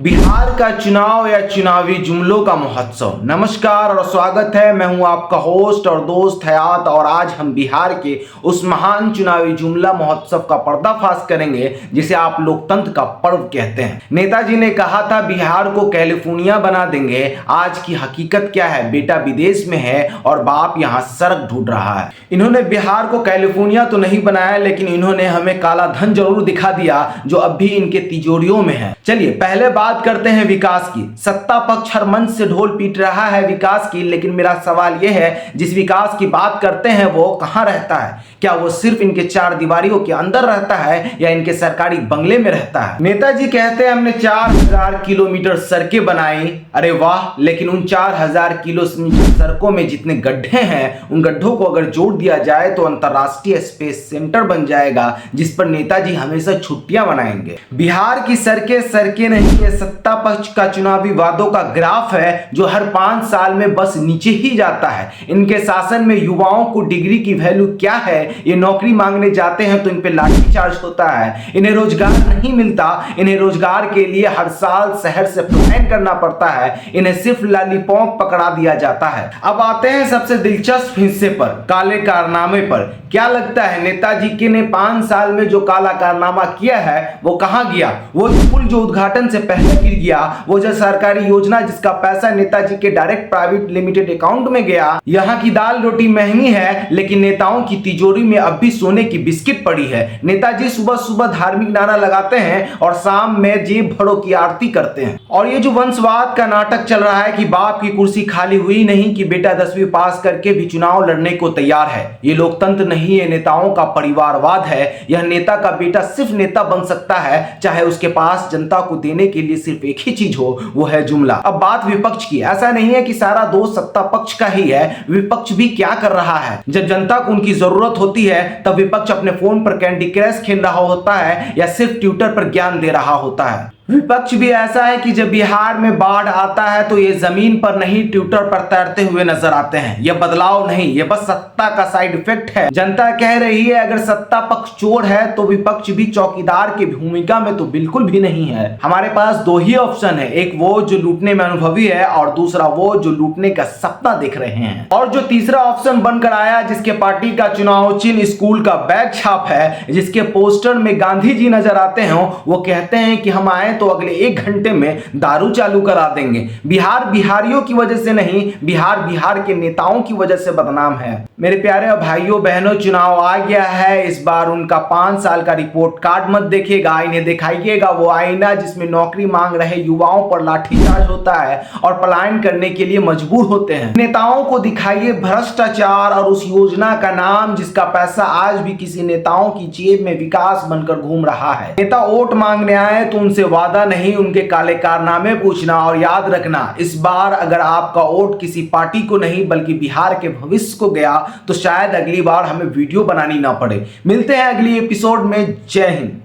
बिहार का चुनाव या चुनावी जुमलों का महोत्सव। नमस्कार और स्वागत है। मैं हूं आपका होस्ट और दोस्त हयात और आज हम बिहार के उस महान चुनावी जुमला महोत्सव का पर्दाफाश करेंगे जिसे आप लोकतंत्र का पर्व कहते हैं। नेताजी ने कहा था बिहार को कैलिफोर्निया बना देंगे। आज की हकीकत क्या है? बेटा विदेश में है और बाप यहाँ सड़क ढूंढ रहा है। इन्होंने बिहार को कैलिफोर्निया तो नहीं बनाया, लेकिन इन्होंने हमें काला धन जरूर दिखा दिया जो अब भी इनके तिजोरियों में है। चलिए पहले बात करते हैं विकास की। सत्ता पक्ष हर मंच से ढोल पीट रहा है विकास की, लेकिन मेरा सवाल यह है जिस विकास की बात करते हैं वो कहां रहता है? क्या वो सिर्फ इनके चार दीवारियों के अंदर रहता है या इनके सरकारी बंगले में रहता है? नेताजी कहते हैं हमने 4000 किलोमीटर सड़कें बनाई। अरे वाह, लेकिन उन 4000 किलोमीटर सड़कों में जितने गड्ढे हैं उन गड्ढों को अगर जोड़ दिया जाए तो अंतरराष्ट्रीय स्पेस सेंटर बन जाएगा जिस पर नेताजी हमेशा छुट्टियां मनाएंगे। बिहार की सड़कें नहीं, ये सत्ता पक्ष का चुनावी वादों का ग्राफ है जो हर 5 साल में बस नीचे ही जाता है। इनके शासन में युवाओं को डिग्री की वैल्यू क्या है? ये नौकरी मांगने जाते हैं तो इन पे लाठीचार्ज होता है। इन्हें रोजगार नहीं मिलता। इन्हें रोजगार के लिए हर साल शहर से पलायन करना पड़ता है। इन्हें सिर्फ लॉलीपॉप पकड़ा दिया जाता है। अब आते हैं सबसे दिलचस्प हिस्से पर, काले कारनामे पर। क्या लगता है नेताजी के ने 5 साल में जो काला कारनामा किया है वो कहां गया? वो पुल जो उद्घाटन से पहले गिर गया, वो जो सरकारी योजना जिसका पैसा नेताजी के डायरेक्ट प्राइवेट लिमिटेड अकाउंट में गया। यहाँ की दाल रोटी महंगी है लेकिन नेताओं की तिजोरी में अब भी सोने की बिस्किट पड़ी है। नेताजी सुबह सुबह धार्मिक नारा लगाते हैं और शाम में जेब भरों की आरती करते हैं। और ये जो वंशवाद का नाटक चल रहा है कि बाप की कुर्सी खाली हुई नहीं कि बेटा 10वीं पास करके भी चुनाव लड़ने को तैयार है, ये लोकतंत्र नहीं, ये नेताओं का परिवारवाद है। यह नेता का बेटा सिर्फ नेता बन सकता है चाहे उसके पास जनता को देने के लिए सिर्फ एक ही चीज हो, वो है जुमला। अब बात विपक्ष की। ऐसा नहीं है कि सारा दोष सत्ता पक्ष का ही है, विपक्ष भी क्या कर रहा है? जब जनता को उनकी जरूरत होती है तब विपक्ष अपने फोन पर कैंडी क्रश खेल रहा होता है या सिर्फ ट्विटर पर ज्ञान दे रहा होता है। विपक्ष भी ऐसा है कि जब बिहार में बाढ़ आता है तो ये जमीन पर नहीं ट्विटर पर तैरते हुए नजर आते हैं। यह बदलाव नहीं, ये बस सत्ता का साइड इफेक्ट है। जनता कह रही है अगर सत्ता पक्ष चोर है तो विपक्ष भी चौकीदार की भूमिका में तो बिल्कुल भी नहीं है। हमारे पास दो ही ऑप्शन है, एक वो जो लूटने में अनुभवी है और दूसरा वो जो लूटने का सपना देख रहे हैं। और जो तीसरा ऑप्शन बनकर आया जिसके पार्टी का चुनाव चिन्ह स्कूल का बैग छाप है, जिसके पोस्टर में गांधी जी नजर आते हैं, वो कहते हैं कि हम आए तो अगले 1 घंटे में दारू चालू करा देंगे। बिहार बिहारियों की वजह से नहीं, बिहार बिहार के नेताओं की वजह से बदनाम है। मेरे प्यारे भाइयों बहनों, चुनाव आ गया है। इस बार उनका 5 साल का रिपोर्ट कार्ड मत देखिएगा, इन्हें दिखाइएगा वो आईना जिसमें नौकरी मांग रहे युवाओं पर लाठीचार्ज होता है और पलायन करने के लिए मजबूर होते हैं। नेताओं को दिखाइए भ्रष्टाचार और उस योजना का नाम जिसका पैसा आज भी किसी नेताओं की जेब में विकास बनकर घूम रहा है। नेता वोट मांगने आए तो उनसे वादा नहीं, उनके काले कारनामे पूछना। और याद रखना, इस बार अगर आपका वोट किसी पार्टी को नहीं बल्कि बिहार के भविष्य को गया तो शायद अगली बार हमें वीडियो बनानी ना पड़े। मिलते हैं अगली एपिसोड में। जय हिंद।